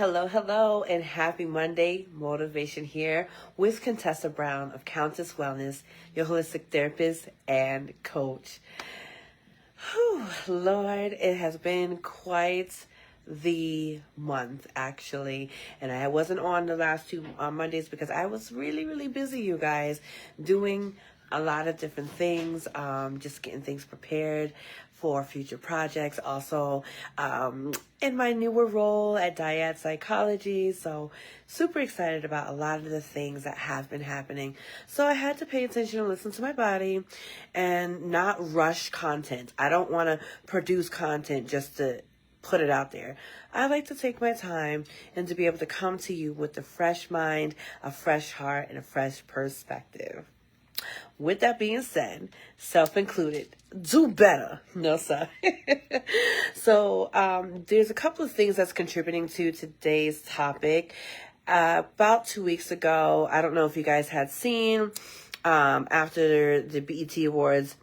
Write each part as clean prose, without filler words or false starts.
Hello, hello, and happy Monday. Motivation here with Contessa Brown of Countess Wellness, your holistic therapist and coach. Whew, Lord, it has been quite the month, actually. And I wasn't on the last two Mondays because I was really, really busy, you guys, doing a lot of different things, just getting things prepared for future projects. Also, in my newer role at Dyad Psychology. So super excited about a lot of the things that have been happening. So I had to pay attention and listen to my body and not rush content. I don't want to produce content just to put it out there. I like to take my time and to be able to come to you with a fresh mind, a fresh heart, and a fresh perspective. With that being said, self-included, do better. No, sir. So there's a couple of things that's contributing to today's topic. About 2 weeks ago, I don't know if you guys had seen, after the BET Awards,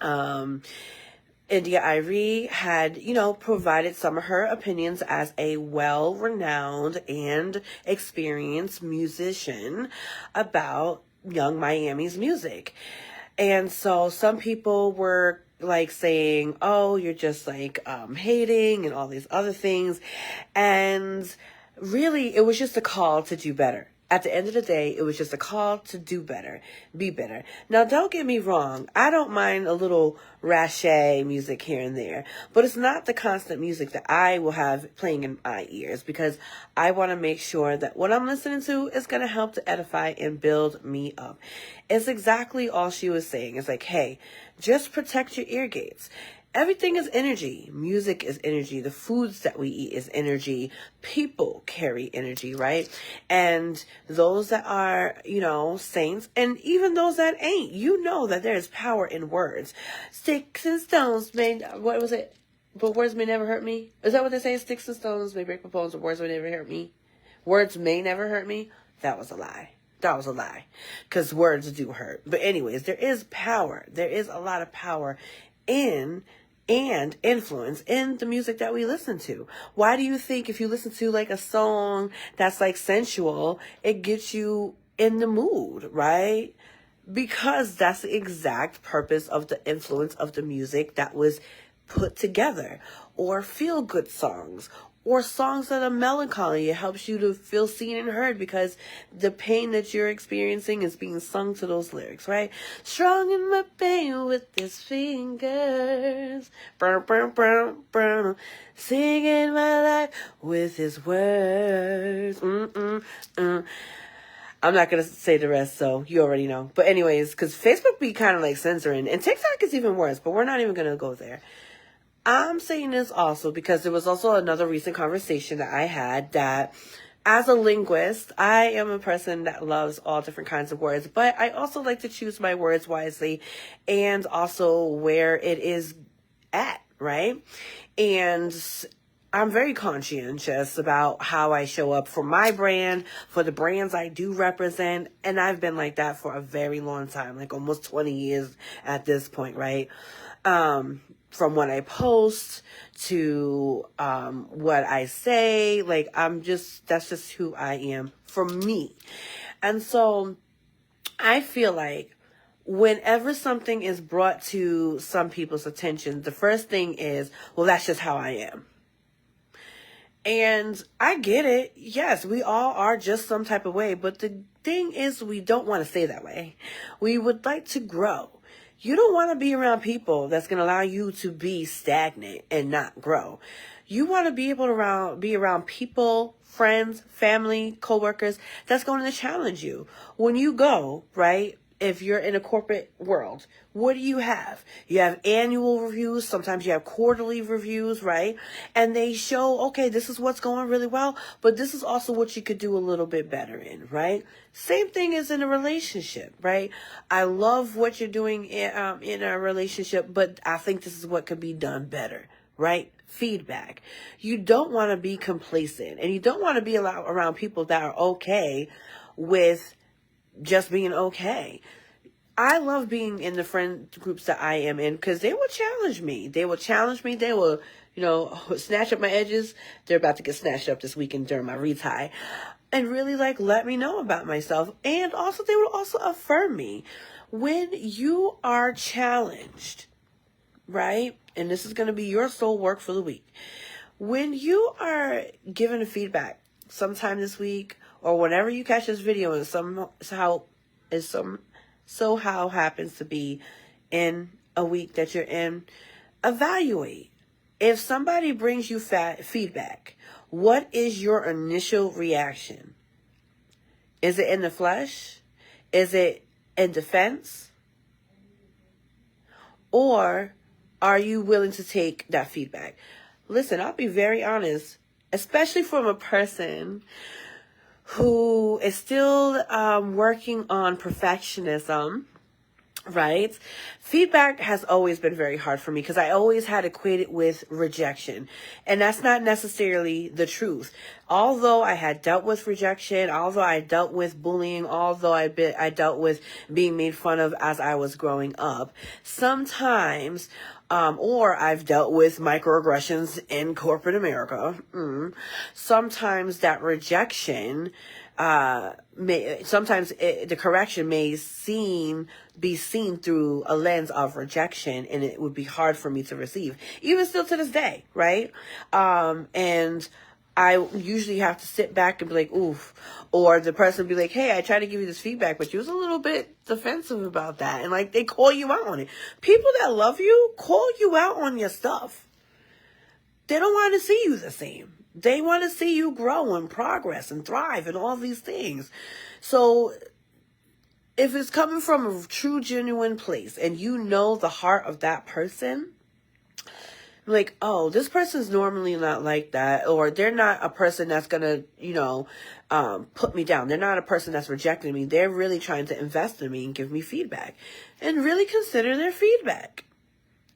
India Irie had, provided some of her opinions as a well-renowned and experienced musician about Young Miami's music. And so some people were like saying, oh, you're just like hating and all these other things. And really, it was just a call to do better. At the end of the day, it was just a call to do better, be better. Now, don't get me wrong. I don't mind a little rache music here and there, but it's not the constant music that I will have playing in my ears, because I want to make sure that what I'm listening to is going to help to edify and build me up. It's exactly all she was saying. It's like, hey, just protect your ear gates. Everything is energy. Music is energy. The foods that we eat is energy. People carry energy, right? And those that are, saints, and even those that ain't, that there's power in words. Sticks and stones what was it? But words may never hurt me. Is that what they say? Sticks and stones may break my bones, but words may never hurt me. Words may never hurt me. That was a lie. That was a lie. Because words do hurt. But anyways, there is power. There is a lot of power in and influence in the music that we listen to. Why do you think if you listen to like a song that's like sensual, it gets you in the mood, right? Because that's the exact purpose of the influence of the music that was put together. Or feel good songs, or songs that are melancholy. It helps you to feel seen and heard because the pain that you're experiencing is being sung to those lyrics, right? Strong in my pain with his fingers, burn, burn, burn, burn, singing my life with his words. I'm not going to say the rest, so you already know. But anyways, because Facebook be kind of like censoring, and TikTok is even worse, but we're not even going to go there. I'm saying this also because there was also another recent conversation that I had that as a linguist, I am a person that loves all different kinds of words, but I also like to choose my words wisely and also where it is at, right? And I'm very conscientious about how I show up for my brand, for the brands I do represent. And I've been like that for a very long time, like almost 20 years at this point, right? From what I post to what I say, like that's just who I am for me. And so I feel like whenever something is brought to some people's attention, the first thing is, well, that's just how I am. And I get it. Yes, we all are just some type of way. But the thing is, we don't want to stay that way. We would like to grow. You don't want to be around people that's going to allow you to be stagnant and not grow. You want to be able to be around people, friends, family, coworkers that's going to challenge you. When you go, right, if you're in a corporate world, what do you have? You have annual reviews. Sometimes you have quarterly reviews, right? And they show, okay, this is what's going really well, but this is also what you could do a little bit better in, right? Same thing as in a relationship, right? I love what you're doing in a relationship, but I think this is what could be done better, right? Feedback. You don't want to be complacent, and you don't want to be around people that are okay with just being okay. I love being in the friend groups that I am in because they will challenge me. They will challenge me. They will snatch up my edges. They're about to get snatched up this weekend during my retie. And really let me know about myself. And also they will also affirm me. When you are challenged, right? And this is going to be your soul work for the week. When you are given feedback sometime this week, or whenever you catch this video and somehow happens to be in a week that you're in, evaluate. If somebody brings you feedback, what is your initial reaction? Is it in the flesh? Is it in defense? Or are you willing to take that feedback? Listen, I'll be very honest, especially from a person who is still working on perfectionism, right? Feedback has always been very hard for me because I always had equated with rejection. And that's not necessarily the truth. Although I had dealt with rejection, although I dealt with bullying, although I dealt with being made fun of as I was growing up, sometimes, or I've dealt with microaggressions in corporate America. Sometimes that rejection, the correction may be seen through a lens of rejection, and it would be hard for me to receive, even still to this day, right? And I usually have to sit back and be like, oof. Or the person be like, hey, I tried to give you this feedback, but you was a little bit defensive about that. And they call you out on it. People that love you call you out on your stuff. They don't want to see you the same. They want to see you grow and progress and thrive and all these things. So if it's coming from a true, genuine place and you know the heart of that person, like, oh, this person's normally not like that, or they're not a person that's going to, put me down. They're not a person that's rejecting me. They're really trying to invest in me and give me feedback, and really consider their feedback,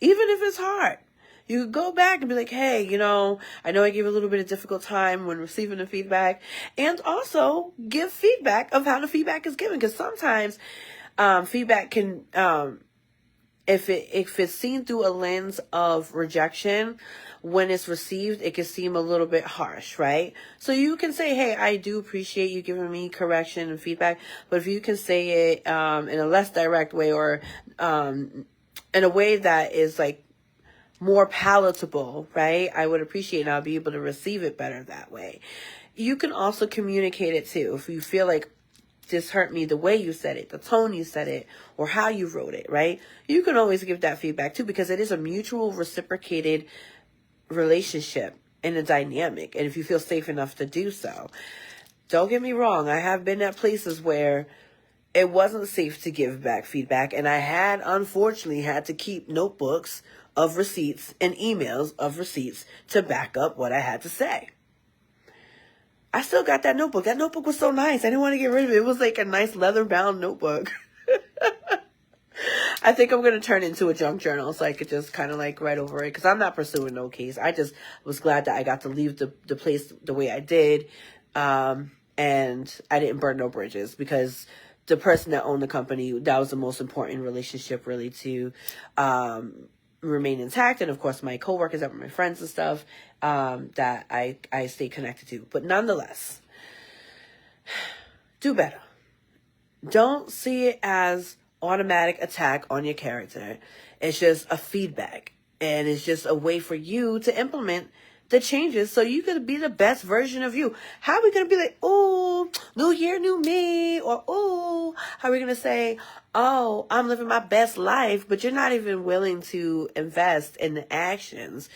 even if it's hard. You could go back and be like, hey, I know I gave a little bit of difficult time when receiving the feedback, and also give feedback of how the feedback is given. Because sometimes feedback can, if it's seen through a lens of rejection, when it's received, it can seem a little bit harsh, right? So you can say, hey, I do appreciate you giving me correction and feedback, but if you can say it in a less direct way, or in a way that is more palatable, right? I would appreciate it, and I'll be able to receive it better that way. You can also communicate it too. If you feel like this hurt me, the way you said it, the tone you said it, or how you wrote it, right? You can always give that feedback too, because it is a mutual reciprocated relationship and a dynamic. And if you feel safe enough to do so, don't get me wrong. I have been at places where it wasn't safe to give back feedback. And I unfortunately had to keep notebooks of receipts and emails of receipts to back up what I had to say. I still got that notebook. That notebook was so nice. I didn't want to get rid of it. It was like a nice leather-bound notebook. I think I'm going to turn it into a junk journal so I could just kind of write over it, because I'm not pursuing no case. I just was glad that I got to leave the place the way I did, and I didn't burn no bridges, because the person that owned the company, that was the most important relationship really to remain intact. And of course my coworkers that were my friends and stuff, that I stay connected to. But nonetheless, do better. Don't see it as automatic attack on your character. It's just a feedback, and it's just a way for you to implement the changes so you can be the best version of you. How are we going to be like, oh, new year, new me? Or, oh, how are we going to say, oh, I'm living my best life, but you're not even willing to invest in the actions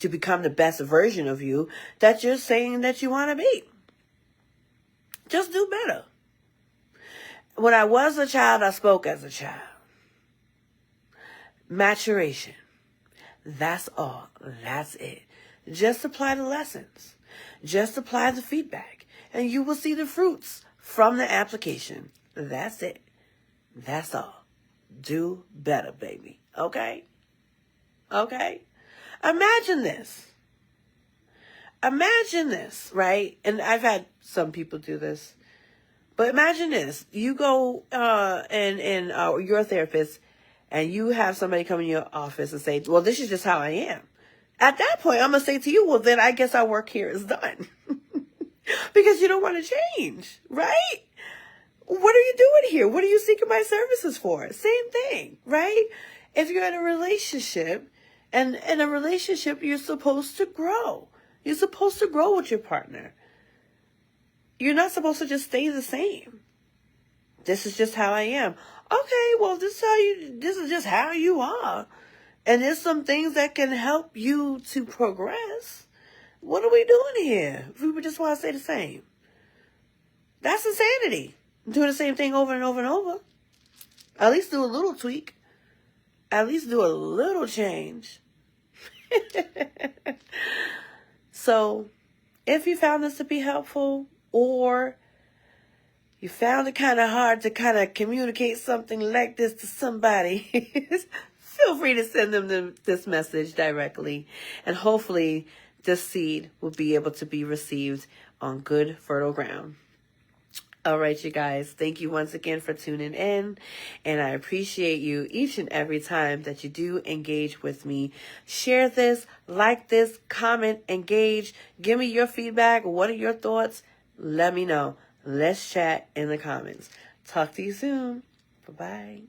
to become the best version of you that you're saying that you want to be? Just do better. When I was a child, I spoke as a child. Maturation. That's all. That's it. Just apply the lessons. Just apply the feedback, and you will see the fruits from the application. That's it. That's all. Do better, baby. Okay? Okay? Imagine this. Imagine this, right? And I've had some people do this. But imagine this. You go and you're a therapist, and you have somebody come in your office and say, well, this is just how I am. At that point, I'm going to say to you, well, then I guess our work here is done. Because you don't want to change, right? What are you doing here? What are you seeking my services for? Same thing, right? If you're in a relationship, and in a relationship, you're supposed to grow. You're supposed to grow with your partner. You're not supposed to just stay the same. This is just how I am. Okay, well, this is just how you are. And there's some things that can help you to progress. What are we doing here if we just want to stay the same? That's insanity. Do the same thing over and over and over. At least do a little tweak. At least do a little change. So, if you found this to be helpful, or you found it kind of hard to kind of communicate something like this to somebody, feel free to send them this message directly. And hopefully this seed will be able to be received on good, fertile ground. All right, you guys, thank you once again for tuning in, and I appreciate you each and every time that you do engage with me. Share this, like this, comment, engage, give me your feedback. What are your thoughts? Let me know. Let's chat in the comments. Talk to you soon. Bye-bye.